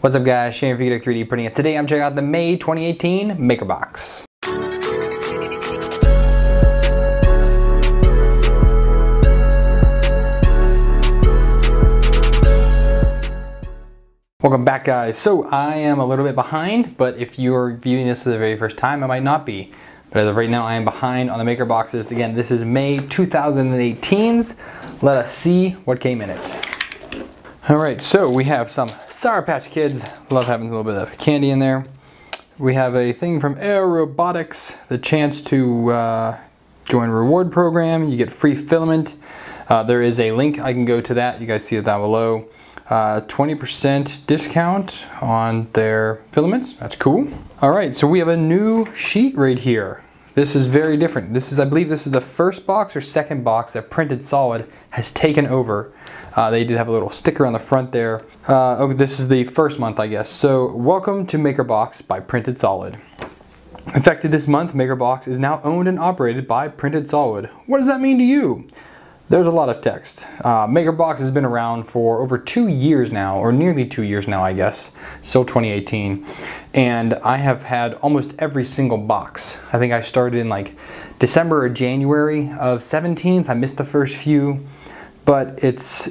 What's up guys, Shane from Geek 3D Printing. Today I'm checking out the May 2018 MakerBox. Welcome back guys. So I am a little bit behind, but if you're viewing this for the very first time, I might not be. But as of right now, I am behind on the MakerBoxes. Again, this is May 2018's. Let us see what came in it. All right, so we have some Sour Patch Kids. Love having a little bit of candy in there. We have a thing from Air Robotics, the chance to join a reward program. You get free filament. There is a link, I can go to that. You guys see it down below. 20% discount on their filaments. That's cool. All right, so we have a new sheet right here. This is very different. This is, I believe this is the first box or second box that Printed Solid has taken over. They did have a little sticker on the front there. Okay, this is the first month, I guess. So, welcome to MakerBox by Printed Solid. Effective this month, MakerBox is now owned and operated by Printed Solid. What does that mean to you? There's a lot of text. MakerBox has been around for over 2 years now, or nearly 2 years now, I guess. Still 2018. And I have had almost every single box. I think I started in like December or January of 17, so I missed the first few. But it's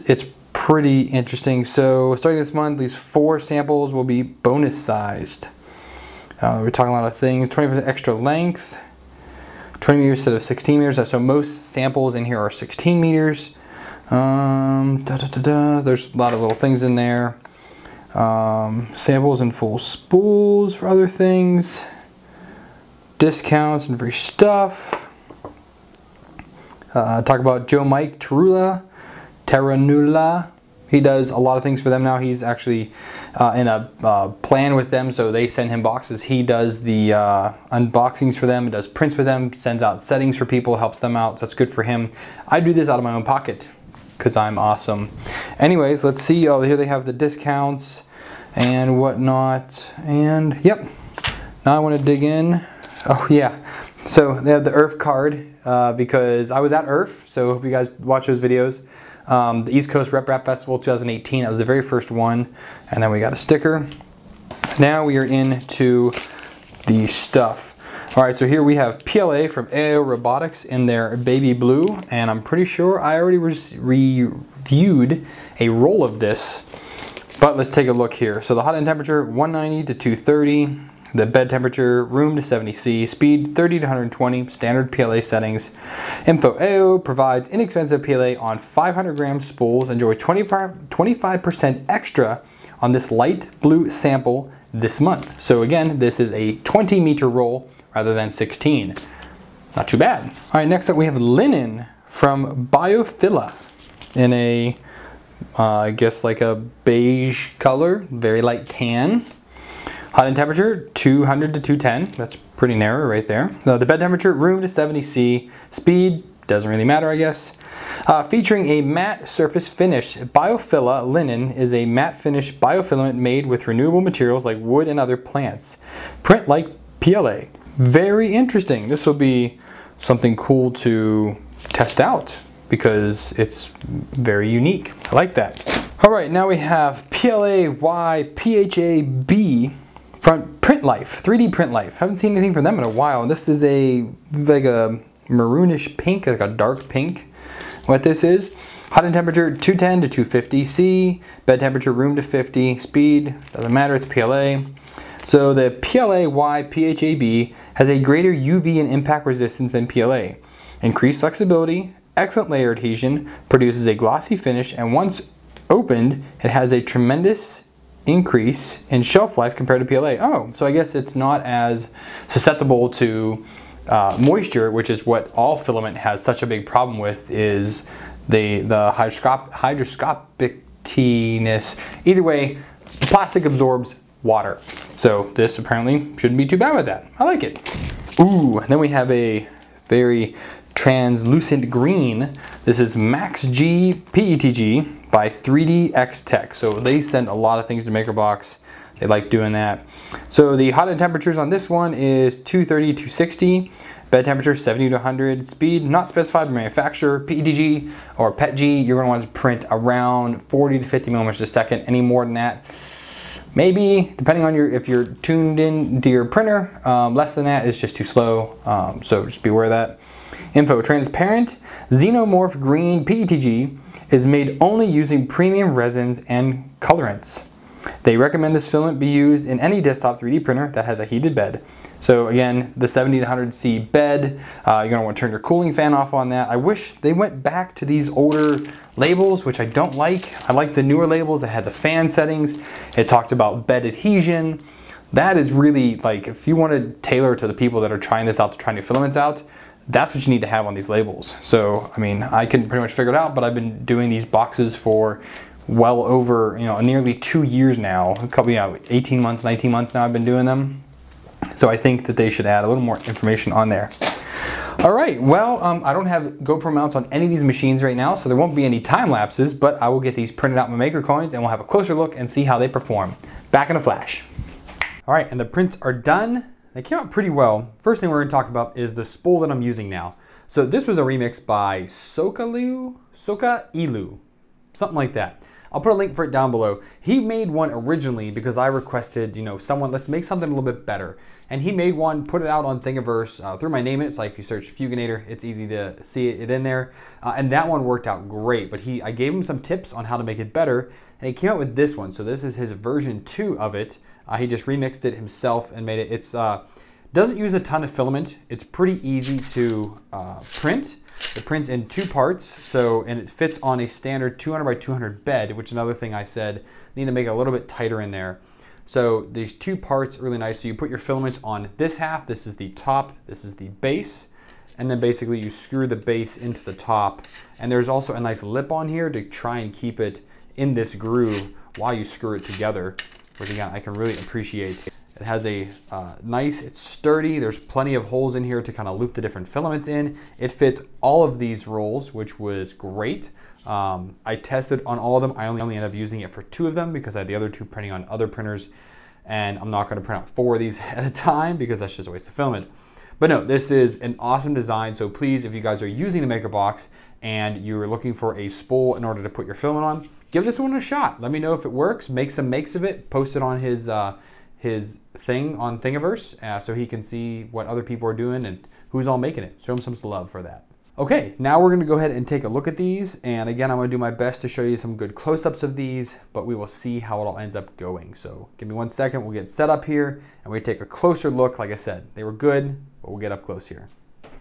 pretty interesting. So starting this month, these 4 samples will be bonus sized. We're talking a lot of things. 20% extra length. 20 meters instead of 16 meters. So most samples in here are 16 meters. There's a lot of little things in there. Samples and full spools for other things. Discounts and free stuff. Talk about Joe Mike Terranula. He does a lot of things for them now. He's actually in a plan with them, so they send him boxes. He does the unboxings for them, does prints for them, sends out settings for people, helps them out, so that's good for him. I do this out of my own pocket because I'm awesome. Anyways, let's see. Oh, here they have the discounts and whatnot. And yep, now I want to dig in. Oh yeah, so they have the IRF card because I was at IRF, so hope you guys watch those videos. The East Coast Rep Rap Festival 2018, that was the very first one. And then we got a sticker. Now we are into the stuff. All right, so here we have PLA from Air Robotics in their baby blue. And I'm pretty sure I already reviewed a roll of this. But let's take a look here. So the hot end temperature, 190 to 230. The bed temperature, room to 70°, speed 30 to 120, standard PLA settings. Info AO provides inexpensive PLA on 500 gram spools. Enjoy 25% extra on this light blue sample this month. So again, this is a 20 meter roll rather than 16. Not too bad. All right, next up we have linen from Biofila in a, I guess like a beige color, very light tan. Hot end temperature, 200 to 210. That's pretty narrow right there. The bed temperature, room to 70°. Speed, doesn't really matter, I guess. Featuring a matte surface finish. Biofila linen is a matte finish biofilament made with renewable materials like wood and other plants. Print like PLA. Very interesting. This will be something cool to test out because it's very unique. I like that. All right, now we have PLAYPHAB. From Print Life, 3D Print Life. Haven't seen anything from them in a while. This is like a maroonish pink, like a dark pink. What this is. Hot end temperature, 210 to 250 C. Bed temperature, room to 50. Speed, doesn't matter, it's PLA. So the PLAYPHAB has a greater UV and impact resistance than PLA. Increased flexibility, excellent layer adhesion, produces a glossy finish, and once opened, it has a tremendous increase in shelf life compared to PLA. Oh, so I guess it's not as susceptible to moisture, which is what all filament has such a big problem with, is the hygroscopicness. Either way, the plastic absorbs water. So this apparently shouldn't be too bad with that. I like it. Ooh, and then we have a very translucent green. This is Max G PETG by 3DX Tech. So they send a lot of things to MakerBox. They like doing that. So the hot end temperatures on this one is 230 to 260. Bed temperature 70 to 100. Speed not specified by manufacturer. PETG or PETG, you're going to want to print around 40 to 50 millimeters a second. Any more than that, Maybe, depending on if you're tuned in to your printer, less than that is just too slow, so just be aware of that. Info, transparent xenomorph green PETG is made only using premium resins and colorants. They recommend this filament be used in any desktop 3D printer that has a heated bed. So again, the 70 to 100C bed, you're gonna want to turn your cooling fan off on that. I wish they went back to these older labels, which I don't like. I like the newer labels that had the fan settings. It talked about bed adhesion. That is really like, if you want to tailor to the people that are trying this out to try new filaments out, that's what you need to have on these labels. So, I mean, I can pretty much figure it out, but I've been doing these boxes for well over, nearly 2 years now. A couple, 18 months, 19 months now I've been doing them. So I think that they should add a little more information on there. All right, well, I don't have GoPro mounts on any of these machines right now, so there won't be any time lapses, but I will get these printed out in my MakerCoins and we'll have a closer look and see how they perform. Back in a flash. All right, and the prints are done. They came out pretty well. First thing we're gonna talk about is the spool that I'm using now. So this was a remix by Soka-Ilu, something like that. I'll put a link for it down below. He made one originally because I requested, someone, let's make something a little bit better. And he made one, put it out on Thingiverse, threw my name in it. So like if you search Fuginator, it's easy to see it in there. And that one worked out great, but I gave him some tips on how to make it better. And he came out with this one. So this is his version 2 of it. He just remixed it himself and made it. It's doesn't use a ton of filament. It's pretty easy to print. It prints in 2 parts, and it fits on a standard 200 by 200 bed, which is another thing I said, need to make it a little bit tighter in there. So these 2 parts are really nice. So you put your filament on this half, this is the top, this is the base, and then basically you screw the base into the top. And there's also a nice lip on here to try and keep it in this groove while you screw it together, which again, I can really appreciate. It has a it's sturdy. There's plenty of holes in here to kind of loop the different filaments in. It fit all of these rolls, which was great. I tested on all of them. I only ended up using it for 2 of them because I had the other 2 printing on other printers, and I'm not going to print out 4 of these at a time because that's just a waste of filament. But no, this is an awesome design. So please, if you guys are using the MakerBox and you're looking for a spool in order to put your filament on, give this one a shot. Let me know if it works. Make some makes of it. Post it on his thing on Thingiverse so he can see what other people are doing and who's all making it. Show him some love for that. Okay, now we're gonna go ahead and take a look at these. And again, I'm gonna do my best to show you some good close-ups of these, but we will see how it all ends up going. So give me 1 second, we'll get set up here and we take a closer look. Like I said, they were good, but we'll get up close here. All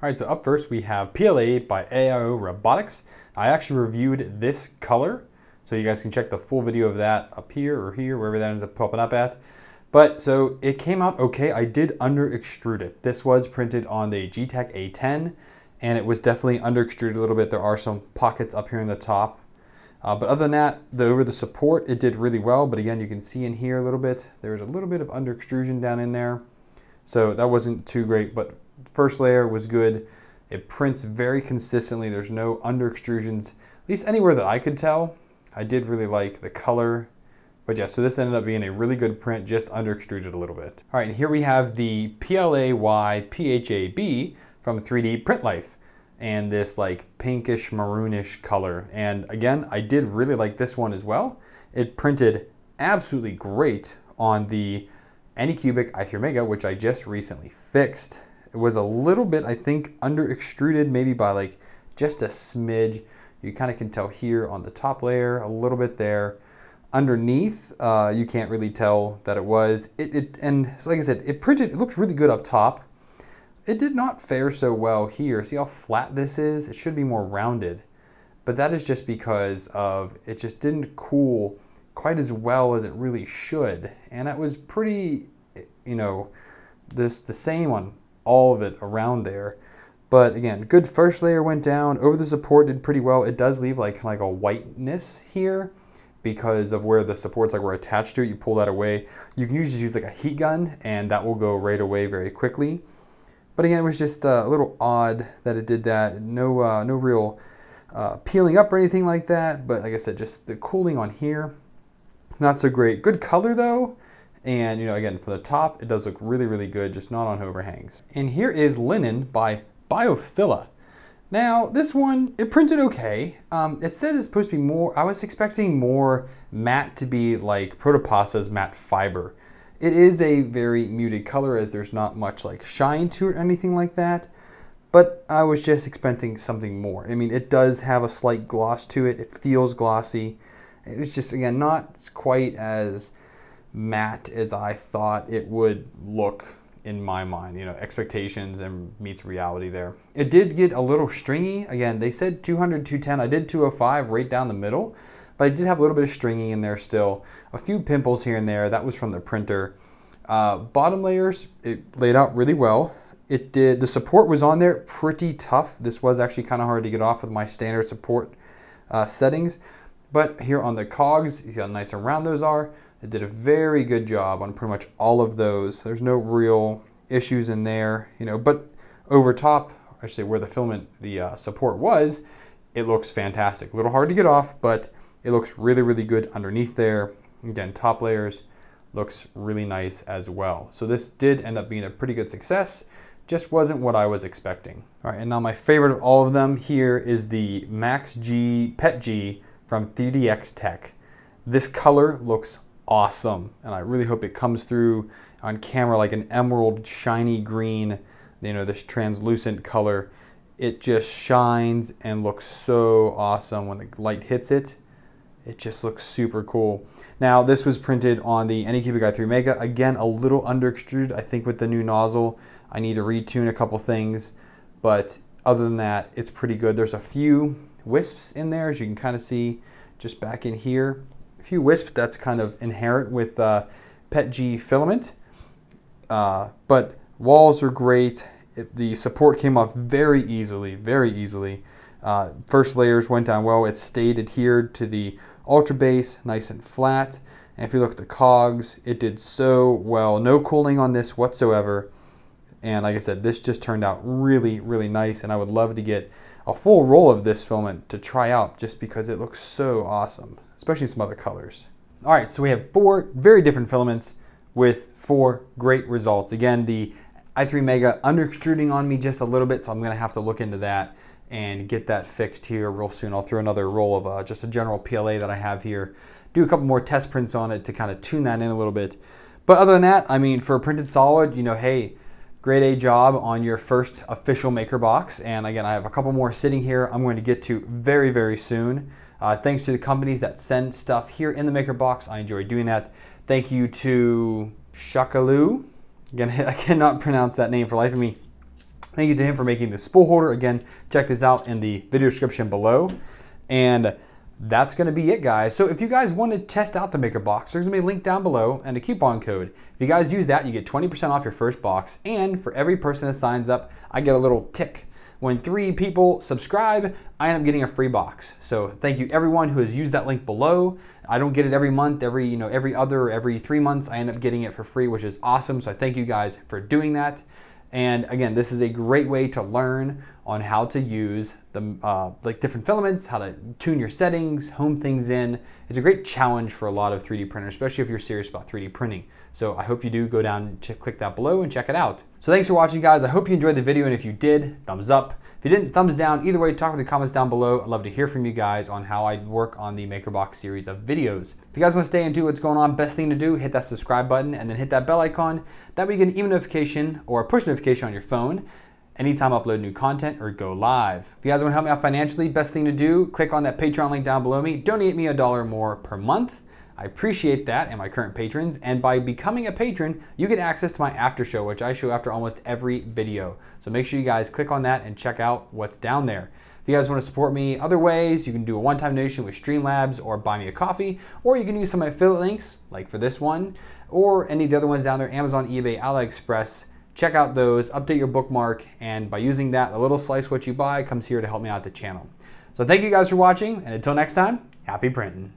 right, so up first we have PLA by AIO Robotics. I actually reviewed this color, so you guys can check the full video of that up here or here, wherever that ends up popping up at. But so it came out okay. I did under extrude it. This was printed on the Geeetech A10, and it was definitely under extruded a little bit. There are some pockets up here in the top. But other than that, over the support, it did really well. But again, you can see in here a little bit, there's a little bit of under extrusion down in there. So that wasn't too great, but first layer was good. It prints very consistently. There's no under extrusions, at least anywhere that I could tell. I did really like the color. But yeah, so this ended up being a really good print, just under extruded a little bit. All right, and here we have the PLAY PHAB from 3D Print Life, and this like pinkish maroonish color. And again, I did really like this one as well. It printed absolutely great on the Anycubic i3 Mega, which I just recently fixed. It was a little bit, I think, under extruded, maybe by like just a smidge. You kind of can tell here on the top layer, a little bit there. Underneath, you can't really tell that it was. And so like I said, it looks really good up top. It did not fare so well here. See how flat this is? It should be more rounded. But that is just because of, it just didn't cool quite as well as it really should. And that was pretty, the same on all of it around there. But again, good first layer went down. Over the support did pretty well. It does leave like kind of like a whiteness here, because of where the supports were attached to it. You pull that away. You can usually use like a heat gun and that will go right away very quickly. But again, it was just a little odd that it did that. No real peeling up or anything like that. But like I said, just the cooling on here, not so great. Good color though. And again, for the top, it does look really, really good, just not on overhangs. And here is Linen by Biophila. Now, this one, it printed okay. It says it's supposed to be more, I was expecting more matte to be like Protopasta's matte fiber. It is a very muted color as there's not much like shine to it or anything like that, but I was just expecting something more. I mean, it does have a slight gloss to it. It feels glossy. It was just, again, not quite as matte as I thought it would look in my mind. You know, expectations and meets reality there. It did get a little stringy. Again, they said 200, 210. I did 205 right down the middle, but I did have a little bit of stringy in there still. A few pimples here and there. That was from the printer. Bottom layers, it laid out really well. It did, the support was on there pretty tough. This was actually kind of hard to get off with my standard support settings. But here on the cogs, you see how nice and round those are. It did a very good job on pretty much all of those. There's no real issues in there, you know, but over top, actually where the filament, the support was, it looks fantastic. A little hard to get off, but it looks really, really good underneath there. Again, top layers looks really nice as well. So this did end up being a pretty good success. Just wasn't what I was expecting. All right, and now my favorite of all of them here is the Max G Pet G from 3DX Tech. This color looks awesome, and I really hope it comes through on camera like an emerald shiny green, you know, this translucent color. It just shines and looks so awesome when the light hits it. It just looks super cool. Now, this was printed on the Anycubic i3 Mega. Again, a little under extruded, I think, with the new nozzle. I need to retune a couple things, but other than that, it's pretty good. There's a few wisps in there, as you can kind of see just back in here. A few wisps, that's kind of inherent with Pet G filament. But walls are great. The support came off very easily, very easily. First layers went down well. It stayed adhered to the Ultra Base, nice and flat. And if you look at the cogs, it did so well. No cooling on this whatsoever. And like I said, this just turned out really, really nice. And I would love to get a full roll of this filament to try out just because it looks so awesome, especially some other colors. All right, so we have 4 very different filaments with 4 great results. Again, the i3 Mega under extruding on me just a little bit, so I'm gonna have to look into that and get that fixed here real soon. I'll throw another roll of just a general PLA that I have here, do a couple more test prints on it to kind of tune that in a little bit. But other than that, I mean, for a printed solid, you know, hey, grade A job on your first official MakerBox. And again, I have a couple more sitting here I'm going to get to very, very soon. Thanks to the companies that send stuff here in the MakerBox. I enjoy doing that. Thank you to Shakalu. Again, I cannot pronounce that name for life of me. Thank you to him for making the spool holder. Again, check this out in the video description below. And that's going to be it, guys. So if you guys want to test out the MakerBox, there's going to be a link down below and a coupon code. If you guys use that, you get 20% off your first box. And for every person that signs up, I get a little tick. When 3 people subscribe, I end up getting a free box. So thank you everyone who has used that link below. I don't get it every month, every other, or every 3 months. I end up getting it for free, which is awesome. So I thank you guys for doing that. And again, this is a great way to learn on how to use the like different filaments, how to tune your settings, home things in. It's a great challenge for a lot of 3D printers, especially if you're serious about 3D printing. So I hope you do go down and click that below and check it out. So thanks for watching, guys. I hope you enjoyed the video, and if you did, thumbs up. If you didn't, thumbs down. Either way, talk in the comments down below. I'd love to hear from you guys on how I work on the MakerBox series of videos. If you guys want to stay and do what's going on, best thing to do, hit that subscribe button and then hit that bell icon. That way you get an email notification or a push notification on your phone anytime I upload new content or go live. If you guys want to help me out financially, best thing to do, click on that Patreon link down below me. Donate me $1 or more per month. I appreciate that and my current patrons, and by becoming a patron, you get access to my after show, which I show after almost every video. So make sure you guys click on that and check out what's down there. If you guys want to support me other ways, you can do a one-time donation with Streamlabs or buy me a coffee, or you can use some affiliate links, like for this one, or any of the other ones down there, Amazon, eBay, AliExpress. Check out those, update your bookmark, and by using that, a little slice of what you buy comes here to help me out the channel. So thank you guys for watching, and until next time, happy printing.